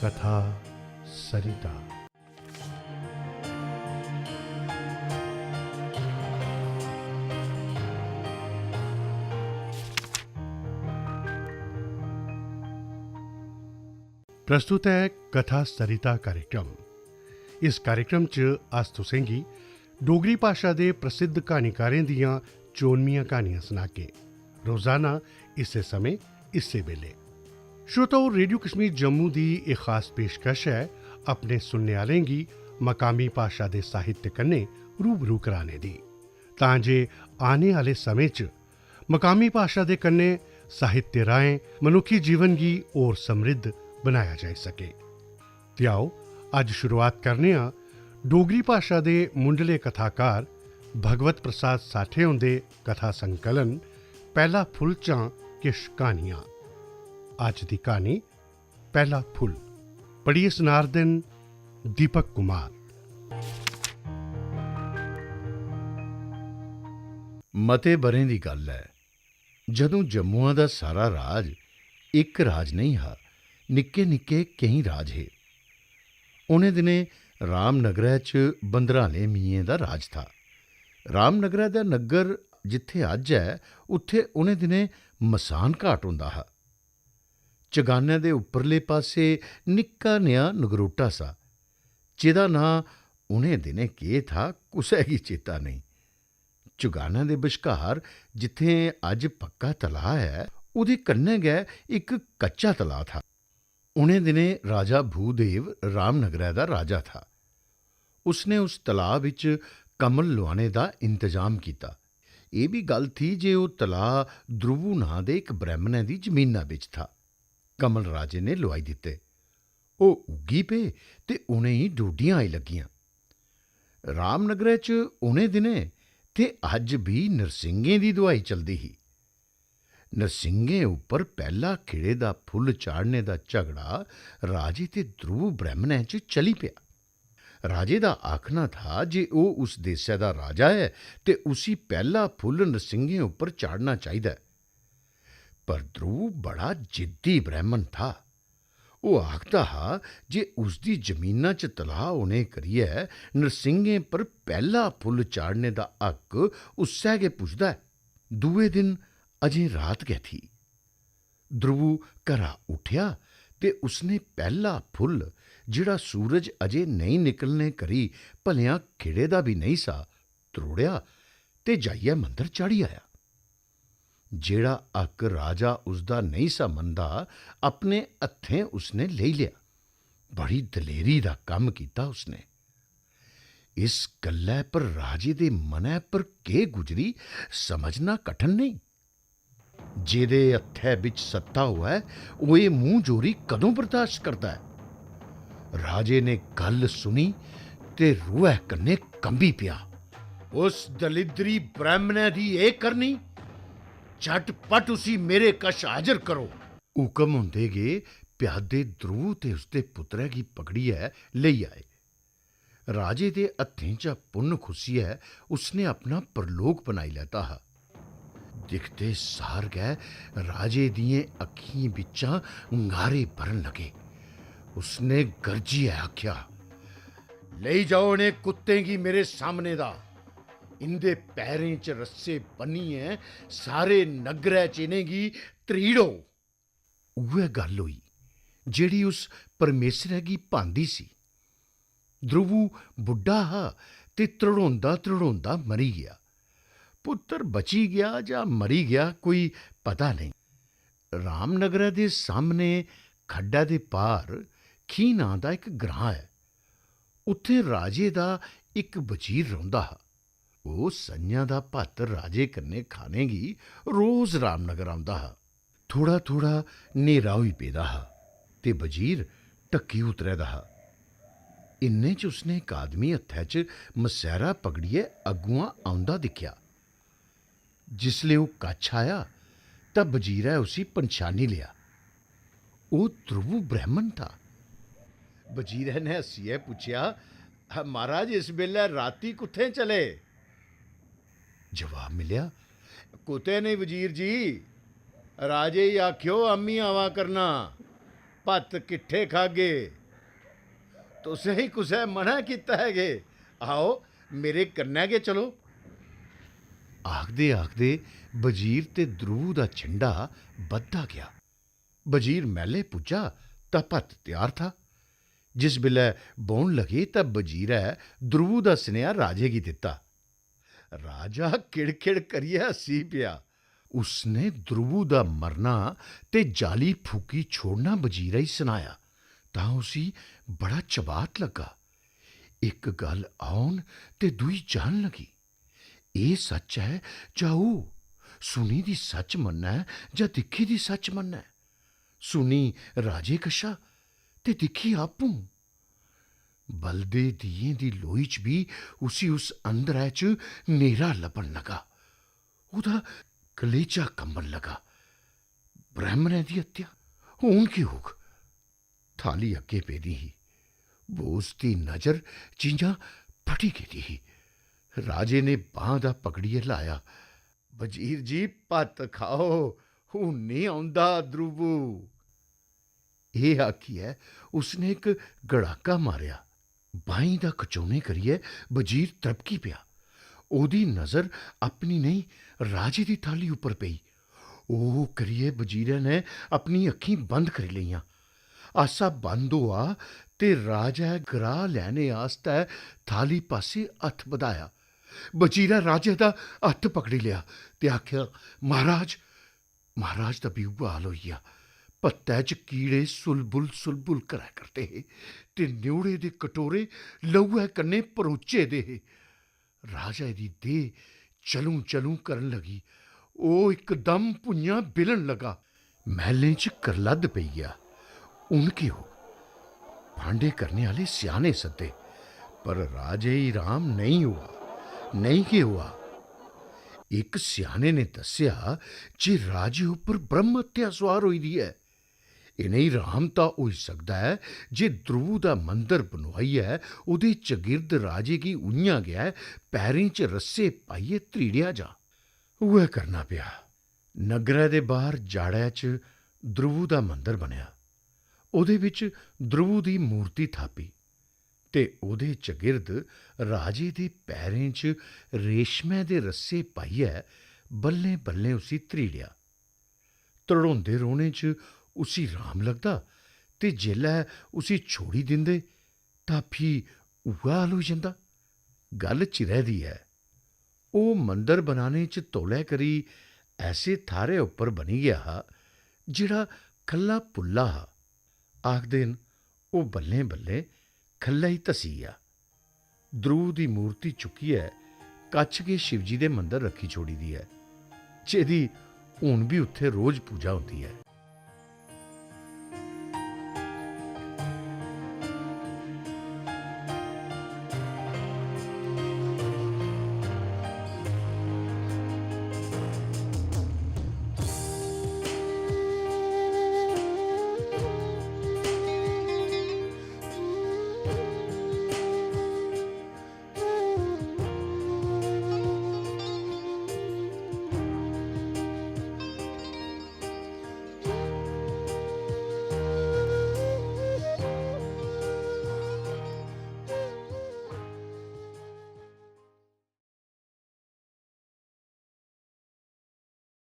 कथा सरिता। प्रस्तुत है कथा सरिता कार्यक्रम। इस कार्यक्रम च अस तुसें गी डोगरी भाषा के प्रसिद्ध कहानीकारें दियां चोनमियां कहानियां सुनागे रोजाना इसे समय इसे वेले। श्रोताओ, रेडियो कश्मीर जम्मू की एक खास पेशकश है अपने सुनने आलें गी मकामी भाषा के साहित्य कन्नै रूबरू कराने दी, तां जे आने आले समय च मकामी भाषा के कन्नै साहित्य राहें मनुखी जीवन की होर समृद्ध बनाया जा सके। ते आओ अज शुरुआत करने आं डोगरी भाषा के मुंडले कथाकार भगवत प्रसाद साठे हुंदे कथा संकलन पहला फुल चां किश कहानियां। अज की कहानी पहला फुल पढ़िए सुनारदन दीपक कुमार। मते बरें दी गल है जदों जम्मुआ दा सारा राज एक राज नहीं हा, निक्के निक्के कई राज हे। उन्हें दिनें रामनगरै च बंदराले मियें दा राज था। रामनगरै दा नग्गर जिथे अज है उत्थे उन्हें दिनें मसान घाट हुंदा हा। चगाने दे उपरले पासे निक्का नेहा नगरोटा सा, जिहदा नां उन्हें दिनें केह् था कुसै गी चेता नहीं। चुगाना दे बश्कार जिथे अज पक्का तलाऽ है उहदे कन्नै गै इक कच्चा तलाऽ था। उन्हें दिनें राजा भूदेव रामनगरै दा राजा था। उसने उस तलाऽ विच कमल लुआने दा इंतजाम किया। यह भी गल थी जे वह तलाऽ ध्रुवू नां दे इक ब्राह्मणै दी जमीना विच था। कमल राजे ने लुआई दिते। ओह उग्गी पे ते उनें डोडियां आई लगियां। रामनगरै च उनें दिनें ते अज भी नरसिंगें दी दुआई चलदी ही। नरसिंगें उपर पहला खिड़े दा फुल चाढ़ने दा झगड़ा राजे ते ध्रुव ब्राह्मणै च चली पिया। राजे दा आखना था जे ओह उस देसै दा राजा है ते उसी पहला फुल नरसिंगें उपर चाढ़ना चाहिदा। पर ध्रुव बड़ा जिद्दी ब्राह्मण था। वह आखदा हा जे उसदी जमीना च तलाऽ होने करियै नरसिंगें पर पहला फुल चाढ़ने दा हक उस्सै गै पुजदा है। दूए दिन अजें रात गै थी। ध्रुव घरा उठ्या ते उसने पहला फुल जिहड़ा सूरज अजें नहीं निकलने करी भलेआं खिड़े दा भी नहीं सा, त्रोड़िया ते जाइयै मंदर चाढ़ी आया। जेड़ा हक राजा उसदा नहीं सा मनदा अपने हत्थें उसने लेई लिया। बड़ी दलेरी दा कम कीता उसने। इस गल्लै पर राजे दे मनै पर केह् गुजरी समझना कठन नहीं। जेदे हत्थै बिच सत्ता होऐ ओह एह मूंह जोरी कदों बर्दाश्त करदा है। राजे ने गल सुनी ते रूह कन्नै कंबी पिया। उस दलिद्री ब्राह्मणै दी एह करनी, झटपट उसी मेरे कश हाजर करो। हुकम होंदे गै प्यादे ध्रुव ते उसदे पुत्रै गी पकड़ियै लेई आए। राजे दे हत्थें चा पुन्न खुस्सियै उसने अपना परलोक बनाई लैता हा। दिखदे सार गै राजे दियें अक्खियें बिच्चा अंगारे भरन लगे। उसने गर्जियै आख्या, लेई जाओ इनें कुत्तें गी मेरे सामने दा। इंदे पैरें च रस्से बन्नियै सारे नगरै च इनेंगी त्रीड़ो। उ'ऐ गल होई जेड़ी उस परमेसरै गी भांदी सी। ध्रुव बुड्ढा हा ते त्रड़ोंदा त्रड़ोंदा मरी गया। पुत्तर बची गया जां मरी गया कोई पता नहीं। रामनगरै दे सामने खड्डै दे पार खीह नां दा इक ग्रां है। उत्थे राजे दा इक वजीर रौंदा हा। ओह संञा दा भत्त राजे कन्नै खाने गी रोज रामनगर आंदा हा। थोड़ा थोड़ा न्हेरा होई पेदा हा ते वजीर ढक्की उतरे दा हा। इन्ने च उसने इक आदमी हत्थै च मसैरा पकड़ियै अग्गुआं औंदा दिक्खेआ। जिसले ओह कच्छ आया तां वजीरै उसी पन्छानी लिया। ओह ध्रुव ब्राह्मण था। वजीरै ने हस्सियै पुच्छेआ, महाराज इस बेल्लै राती कुत्थें चले? जवाब मिलिया, कुतै नहीं वजीर जी, राजे ही आख्यो अम्मी आवा करना। ਭੱਤ ਕਿੱਠੇ ਖਾਗੇ। ਤੁਸੀਂ ਹੀ ਕੁਛ ਮਨਾ ਕੀਤਾ ਹੈਗੇ, ਆਓ ਮੇਰੇ ਕੰਨਾਂ ਕੇ ਚਲੋ। ਆਖਦੇ ਆਖਦੇ ਵਜ਼ੀਰ ਤੇ ਧਰੁਵ ਦਾ ਝੰਡਾ ਵੱਧਦਾ ਗਿਆ। ਵਜ਼ੀਰ ਮਹਿਲੇ ਪੁੱਜਾ ਤਾਂ ਭੱਤ ਤਿਆਰ ਥਾ। ਜਿਸ ਵੇਲੇ ਬੌਣ ਲਗੇ ਤਾਂ ਵਜ਼ੀਰੈ ਧਰੁਵ ਦਾ ਸੁਨੇਹਾ ਰਾਜੇ ਕੀ ਦਿੱਤਾ। ਰਾਜਾ ਕਿੜਕਿੜ ਕਰੀਏ ਹੱਸੀ ਪਿਆ। ਉਸਨੇ ਧਰੁਵ ਦਾ ਮਰਨਾ ਤੇ ਜਾਲੀ ਫੂਕੀ ਛੋੜਨਾ ਵਜ਼ੀਰਾ ਹੀ ਸੁਣਾਇਆ ਤਾਂ ਉਸੀ ਬੜਾ ਚਬਾਤ ਲੱਗਾ। ਇੱਕ ਗੱਲ ਆਉਣ ਤੇ ਦੂਈ ਜਾਣ ਲਗੀ। ਇਹ ਸੱਚ ਹੈ ਜਾਂ ਉਹ? ਸੁਣੀ ਦੀ ਸੱਚ ਮੰਨਣਾ ਹੈ ਜਾਂ ਦਿਖੀ ਦੀ ਸੱਚ ਮੰਨਣਾ ਹੈ? ਸੁਣੀ ਰਾਜੇ ਕਸ਼ਾ ਤੇ ਦਿਖੀ ਆਪੂ। ਬਲਦੇ ਦੀਏ ਦੀ ਲੋਈ ਚ ਵੀ ਉਸੀ ਉਸ ਅੰਦਰੈ ਚ ਨੇਰਾ ਲੱਭਣ ਲਗਾ। ਉਹਦਾ ਕਲੇਜਾ ਕੰਬਣ ਲਗਾ। ਬ੍ਰਾਹਮਣਾਂ ਦੀ ਹੱਤਿਆ ਹੁਣ ਕੀ ਹੋਗ? ਥਾਲੀ ਅੱਗੇ ਪੇਦੀ ਹੀ ਬੋਸ ਦੀ ਨਜ਼ਰ ਜਿੰਜਾਂ ਫਟੀ ਗਈ ਹੀ। ਰਾਜੇ ਨੇ ਬਾਂਹ ਦਾ ਪਕੜੀਏ ਲਾਇਆ। ਵਜ਼ੀਰ ਜੀ ਭੱਤ ਖਾਓ, ਹੁਣ ਨਹੀਂ ਆਉਂਦਾ ਧਰੁਵ। ਇਹ ਆਖੀਐ ਉਸਨੇ ਇੱਕ ਗੜਾਕਾ ਮਾਰਿਆ। ਬਾਈ ਦਾ ਖਚੋਣੇ ਕਰੀਏ ਵਜ਼ੀਰ ਤ੍ਰਬਕੀ ਪਿਆ। ਉਹਦੀ ਨਜ਼ਰ ਆਪਣੀ ਨਹੀਂ ਰਾਜੇ ਦੀ ਥਾਲੀ ਉੱਪਰ ਪਈ। ਉਹ ਕਰੀਏ ਵਜ਼ੀਰੇ ਨੇ ਆਪਣੀ ਅੱਖੀਂ ਬੰਦ ਕਰ ਲਈਆਂ। ਆਸਾ ਬੰਦ ਹੋਆ ਤੇ ਰਾਜਾ ਗਰਾ ਲੈਣੇ ਆਸਤੈ ਥਾਲੀ ਪਾਸੇ ਹੱਥ ਵਧਾਇਆ। ਵਜ਼ੀਰਾ ਰਾਜੇ ਦਾ ਹੱਥ ਪਕੜੀ ਲਿਆ ਤੇ ਆਖਿਆ, ਮਹਾਰਾਜ ਦਾ ਵੀ ਉਹ ਹਾਲ ਹੋਈਆ। ਭੱਤੈ ਚ ਕੀੜੇ ਸੁਲਬੁਲ ਕਰਿਆ ਕਰਦੇ ਤੇ ਨਿਉੜੇ ਦੇ ਕਟੋਰੇ ਲਹੂਐ ਕੰਨੇ ਪਰੋਚੇ ਦੇ। ਰਾਜਾ ਦੀ ਦੇਹ ਚਲੂੰ ਕਰਨ ਲਗੀ। ਉਹ ਇੱਕਦਮ ਭੁੰਆਂ ਬਿਲਣ ਲਗਾ। ਮਹਿਲੇ ਚ ਕਰਲੱਦ ਪਈ ਗਿਆ। ਹੁਣ ਕੀ ਹੋ? ਭਾਂਡੇ ਕਰਨੇ ਵਾਲੇ ਸਿਆਣੇ ਸੱਦੇ, ਪਰ ਰਾਜੇ ਹੀ ਰਾਮ ਨਹੀਂ ਕੀ ਹੁਆ। ਇੱਕ ਸਿਆਣੇ ਨੇ ਦੱਸਿਆ ਜੇ ਰਾਜੇ ਉੱਪਰ ਬ੍ਰਹਮ ਹੱਤਿਆ ਸਵਾਰ ਹੋਈ ਦੀ ਹੈ। ਇਹ ਨਹੀਂ ਰਾਮ ਤਾਂ ਹੋ ਸਕਦਾ ਹੈ ਜੇ ਧਰੁਵ ਦਾ ਮੰਦਰ ਬਣਵਾਈ ਹੈ, ਉਹਦੇ ਚਗਿਰਦ ਰਾਜੇ ਕੀ ਉਈਆਂ ਗਿਆ, ਪੈਰੀਂ ਚ ਰੱਸੇ ਪਾਈਏ ਤ੍ਰੀੜਿਆ ਜਾ। ਉਹ ਕਰਨਾ ਪਿਆ। ਨਗਰ ਦੇ ਬਾਹਰ ਜਾੜਿਆ ਚ ਧਰੁਵ ਦਾ ਮੰਦਰ ਬਣਿਆ। ਉਹਦੇ ਵਿੱਚ ਧਰੁਵ ਦੀ ਮੂਰਤੀ ਥਾਪੀ ਤੇ ਉਹਦੇ ਚਗਿਰਦ ਰਾਜੇ ਦੇ ਪੈਰਾਂ ਚ ਰੇਸ਼ਮੇ ਦੇ ਰੱਸੇ ਪਾਈਏ ਬੱਲੇ ਉਸੀ ਤ੍ਰੀੜਿਆ। ਤੜੋਂਦੇ ਰੋਣੇ ਚ ਉਸੀ ਰਾਮ ਲੱਗਦਾ ਤੇ ਜੇਲੇ ਉਸੀ ਛੋੜੀ ਦਿੰਦੇ ਤਾਂ ਵੀ ਉਹਾ ਹਾਲ ਹੋ ਜਾਂਦਾ। ਗੱਲ ਚਿਰੇ ਦੀ ਹੈ। ਉਹ ਮੰਦਰ ਬਣਾਣੇ ਚ ਤੋਲੇ ਕਰੀ ਐਸੇ ਥਾਰੇ ਉੱਪਰ ਬਣੀ ਗਿਆ ਜਿਹੜਾ ਖੱਲਾ ਪੁੱਲਾ ਹਾ। ਆਖਦੇ ਨ ਉਹ ਬੱਲੇ ਖੱਲਾ ਹੀ ਧਸੀ ਆ। ਧਰੁਵ ਦੀ ਮੂਰਤੀ ਚੁੱਕੀ ਹੈ, ਕੱਚ ਕੇ ਸ਼ਿਵਜੀ ਦੇ ਮੰਦਰ ਰੱਖੀ ਛੋੜੀ ਦੀ ਹੈ, ਜਿਹਦੀ ਹੁਣ ਵੀ ਉੱਥੇ ਰੋਜ਼ ਪੂਜਾ ਹੁੰਦੀ ਹੈ।